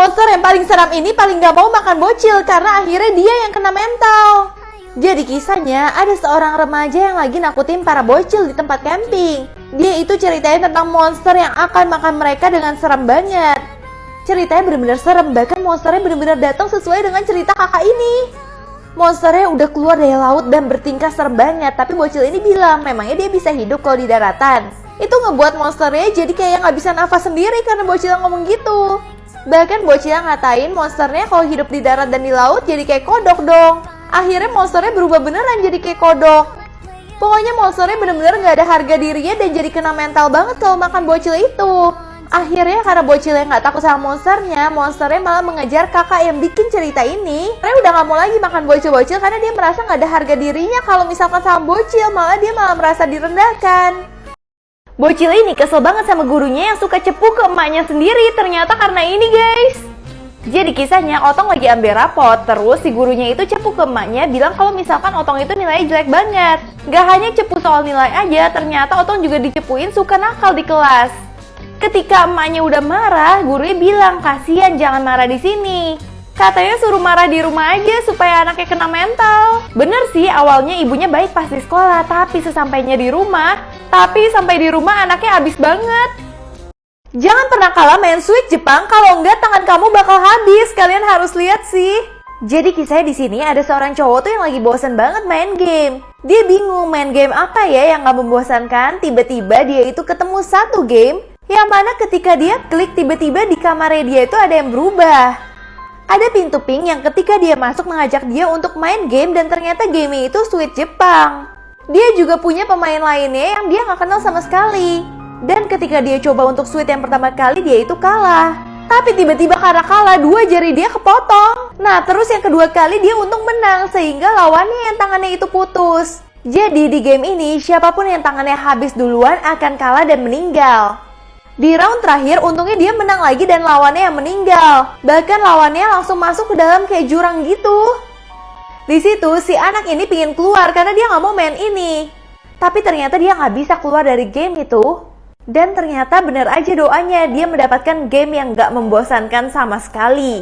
Monster yang paling seram ini paling gak mau makan bocil karena akhirnya dia yang kena mental. Jadi kisahnya ada seorang remaja yang lagi nakutin para bocil di tempat camping. Dia itu ceritain tentang monster yang akan makan mereka dengan serem banget. Ceritanya bener-bener serem, bahkan monsternya bener-bener datang sesuai dengan cerita kakak ini. Monsternya udah keluar dari laut dan bertingkah serem banget, tapi bocil ini bilang memangnya dia bisa hidup kalau di daratan. Itu ngebuat monsternya jadi kayak gak bisa nafas sendiri karena bocil ngomong gitu. Bahkan bocil ngatain monsternya kalau hidup di darat dan di laut jadi kayak kodok dong. Akhirnya monsternya berubah beneran jadi kayak kodok. Pokoknya monsternya bener-bener gak ada harga dirinya dan jadi kena mental banget kalau makan bocil itu. Akhirnya karena bocilnya gak takut sama monsternya malah mengejar kakak yang bikin cerita ini. Karena udah gak mau lagi makan bocil-bocil karena dia merasa gak ada harga dirinya kalau misalkan sama bocil, dia malah merasa direndahkan. Bocil ini kesel banget sama gurunya yang suka cepu ke emaknya sendiri, ternyata karena ini guys. Jadi kisahnya Otong lagi ambil rapot, terus si gurunya itu cepu ke emaknya bilang kalau misalkan Otong itu nilainya jelek banget. Gak hanya cepu soal nilai aja, ternyata Otong juga dicepuin suka nakal di kelas. Ketika emaknya udah marah, gurunya bilang kasihan jangan marah di sini. Katanya suruh marah di rumah aja supaya anaknya kena mental. Bener sih awalnya ibunya baik pas di sekolah, tapi sampai di rumah anaknya abis banget. Jangan pernah kalah main Switch Jepang, kalau enggak tangan kamu bakal habis. Kalian harus lihat sih. Jadi kisahnya di sini ada seorang cowok tuh yang lagi bosan banget main game. Dia bingung main game apa ya yang gak membosankan. Tiba-tiba dia itu ketemu satu game yang mana ketika dia klik tiba-tiba di kamarnya dia itu ada yang berubah. Ada pintu pink yang ketika dia masuk mengajak dia untuk main game dan ternyata game itu Switch Jepang. Dia juga punya pemain lainnya yang dia gak kenal sama sekali. Dan ketika dia coba untuk Switch yang pertama kali dia itu kalah. Tapi tiba-tiba karena kalah 2 jari dia kepotong. Nah terus yang kedua kali dia untung menang sehingga lawannya yang tangannya itu putus. Jadi di game ini siapapun yang tangannya habis duluan akan kalah dan meninggal. Di round terakhir untungnya dia menang lagi dan lawannya yang meninggal. Bahkan lawannya langsung masuk ke dalam kayak jurang gitu. Di situ si anak ini pingin keluar karena dia nggak mau main ini. Tapi ternyata dia nggak bisa keluar dari game itu. Dan ternyata bener aja doanya dia mendapatkan game yang nggak membosankan sama sekali.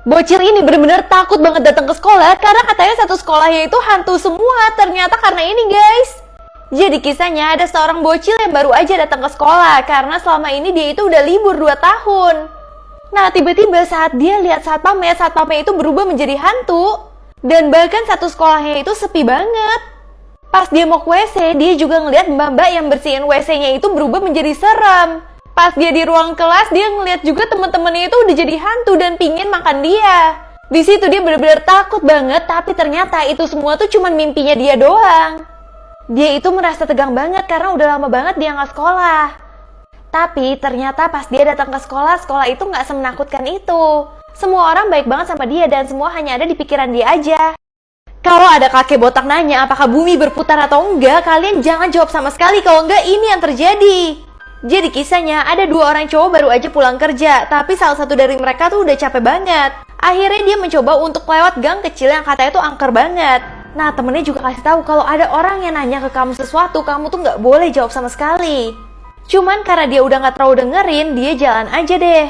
Bocil ini bener-bener takut banget datang ke sekolah karena katanya satu sekolahnya itu hantu semua. Ternyata karena ini guys. Jadi kisahnya ada seorang bocil yang baru aja datang ke sekolah karena selama ini dia itu udah libur 2 tahun. Nah tiba-tiba saat dia lihat satpamnya itu berubah menjadi hantu. Dan bahkan satu sekolahnya itu sepi banget. Pas dia mau ke WC, dia juga ngeliat mbak-mbak yang bersihin WC-nya itu berubah menjadi serem. Pas dia di ruang kelas, dia ngeliat juga teman-temannya itu udah jadi hantu dan pingin makan dia. Di situ dia benar-benar takut banget, tapi ternyata itu semua tuh cuma mimpinya dia doang. Dia itu merasa tegang banget karena udah lama banget dia nggak sekolah. Tapi ternyata pas dia datang ke sekolah itu nggak semenakutkan itu. Semua orang baik banget sama dia dan semua hanya ada di pikiran dia aja. Kalau ada kakek botak nanya apakah bumi berputar atau enggak, kalian jangan jawab sama sekali kalau enggak ini yang terjadi. Jadi kisahnya ada 2 orang cowok baru aja pulang kerja, tapi salah satu dari mereka tuh udah capek banget. Akhirnya dia mencoba untuk lewat gang kecil yang katanya tuh angker banget. Nah temennya juga kasih tahu kalau ada orang yang nanya ke kamu sesuatu, kamu tuh nggak boleh jawab sama sekali. Cuman karena dia udah nggak terlalu dengerin, dia jalan aja deh.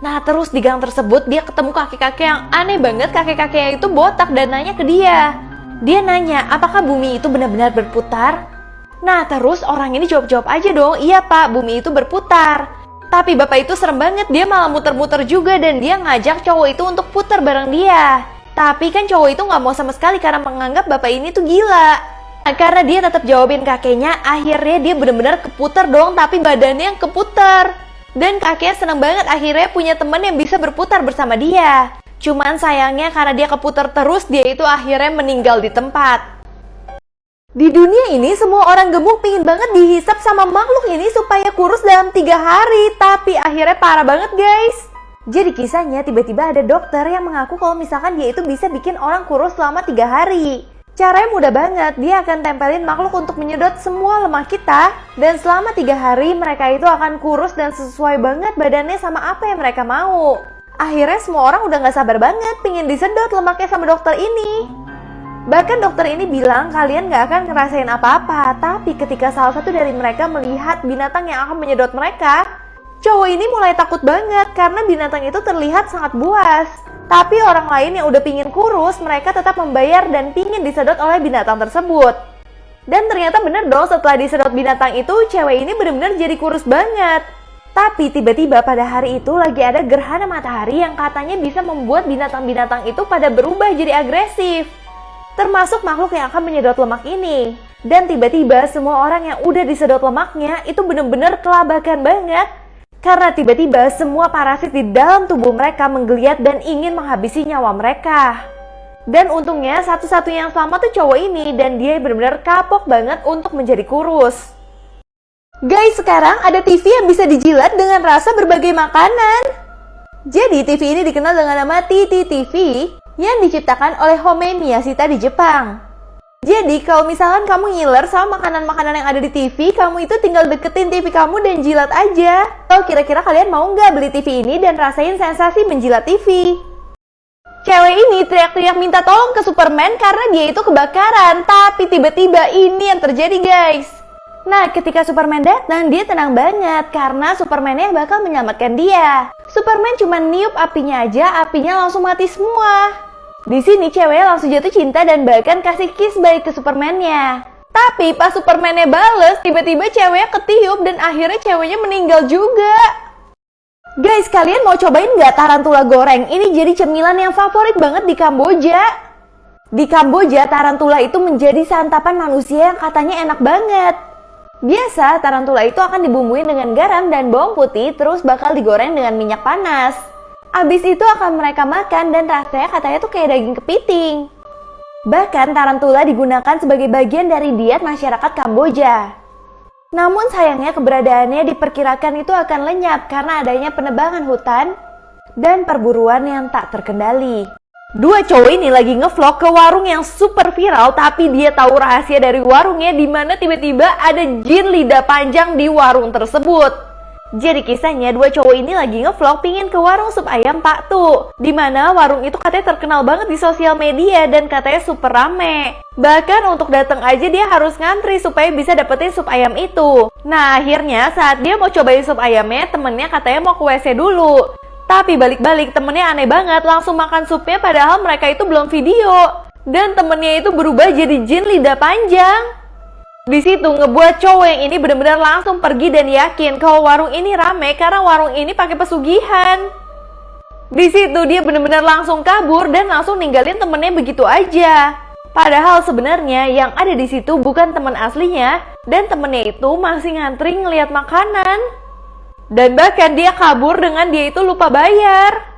Nah terus di gang tersebut dia ketemu kakek-kakek yang aneh banget. Kakek-kakeknya itu botak dan nanya ke dia. Dia nanya apakah bumi itu benar-benar berputar? Nah terus orang ini jawab-jawab aja dong, iya pak bumi itu berputar. Tapi bapak itu serem banget, dia malah muter-muter juga dan dia ngajak cowok itu untuk putar bareng dia. Tapi kan cowok itu gak mau sama sekali karena menganggap bapak ini tuh gila. Nah, karena dia tetap jawabin kakeknya, akhirnya dia benar-benar keputar dong, tapi badannya yang keputar. Dan kakeknya seneng banget akhirnya punya teman yang bisa berputar bersama dia. Cuman sayangnya karena dia keputar terus, dia itu akhirnya meninggal di tempat. Di dunia ini semua orang gemuk pingin banget dihisap sama makhluk ini supaya kurus dalam 3 hari. Tapi akhirnya parah banget guys. Jadi kisahnya tiba-tiba ada dokter yang mengaku kalau misalkan dia itu bisa bikin orang kurus selama 3 hari. Caranya mudah banget, dia akan tempelin makhluk untuk menyedot semua lemak kita. Dan selama 3 hari mereka itu akan kurus dan sesuai banget badannya sama apa yang mereka mau. Akhirnya semua orang udah gak sabar banget pingin disedot lemaknya sama dokter ini. Bahkan dokter ini bilang kalian gak akan ngerasain apa-apa. Tapi ketika salah satu dari mereka melihat binatang yang akan menyedot mereka, Cowok ini mulai takut banget karena binatang itu terlihat sangat buas. Tapi orang lain yang udah pingin kurus, mereka tetap membayar dan pingin disedot oleh binatang tersebut. Dan ternyata bener dong, setelah disedot binatang itu, cewek ini bener-bener jadi kurus banget. Tapi tiba-tiba pada hari itu lagi ada gerhana matahari yang katanya bisa membuat binatang-binatang itu pada berubah jadi agresif. Termasuk makhluk yang akan menyedot lemak ini. Dan tiba-tiba semua orang yang udah disedot lemaknya itu bener-bener kelabakan banget. Karena tiba-tiba semua parasit di dalam tubuh mereka menggeliat dan ingin menghabisi nyawa mereka. Dan untungnya satu-satunya yang selamat tuh cowok ini dan dia benar-benar kapok banget untuk menjadi kurus. Guys, sekarang ada TV yang bisa dijilat dengan rasa berbagai makanan. Jadi TV ini dikenal dengan nama Titi TV yang diciptakan oleh Homei Miyashita di Jepang. Jadi kalau misalkan kamu ngiler sama makanan-makanan yang ada di TV, kamu itu tinggal deketin TV kamu dan jilat aja. So, kira-kira kalian mau nggak beli TV ini dan rasain sensasi menjilat TV? Cewek ini teriak-teriak minta tolong ke Superman karena dia itu kebakaran. Tapi tiba-tiba ini yang terjadi, guys. Nah, ketika Superman datang, dia tenang banget karena Superman-nya bakal menyelamatkan dia. Superman cuma niup apinya aja, apinya langsung mati semua. Di sini cewek langsung jatuh cinta dan bahkan kasih kiss baik ke Superman-nya. Tapi pas Superman-nya bales, tiba-tiba ceweknya ketiup dan akhirnya ceweknya meninggal juga. Guys, kalian mau cobain nggak tarantula goreng? Ini jadi cemilan yang favorit banget di Kamboja. Di Kamboja, tarantula itu menjadi santapan manusia yang katanya enak banget. Biasa, tarantula itu akan dibumbuin dengan garam dan bawang putih, terus bakal digoreng dengan minyak panas. Abis itu akan mereka makan dan rasanya katanya tuh kayak daging kepiting. Bahkan tarantula digunakan sebagai bagian dari diet masyarakat Kamboja. Namun sayangnya keberadaannya diperkirakan itu akan lenyap karena adanya penebangan hutan dan perburuan yang tak terkendali. Dua cowok ini lagi ngevlog ke warung yang super viral, tapi dia tahu rahasia dari warungnya di mana tiba-tiba ada jin lidah panjang di warung tersebut. Jadi kisahnya dua cowok ini lagi ngevlog pingin ke warung sup ayam Pak Tu, dimana warung itu katanya terkenal banget di sosial media dan katanya super rame. Bahkan untuk datang aja dia harus ngantri supaya bisa dapetin sup ayam itu. Nah akhirnya saat dia mau cobain sup ayamnya, temennya katanya mau ke WC dulu. Tapi balik-balik temennya aneh banget langsung makan supnya padahal mereka itu belum video. Dan temennya itu berubah jadi jin lidah panjang. Di situ ngebuat cowok yang ini benar-benar langsung pergi dan yakin kalau warung ini rame karena warung ini pakai pesugihan. Di situ dia benar-benar langsung kabur dan langsung ninggalin temennya begitu aja. Padahal sebenarnya yang ada di situ bukan teman aslinya dan temennya itu masih ngantri ngeliat makanan. Dan bahkan dia kabur dengan dia itu lupa bayar.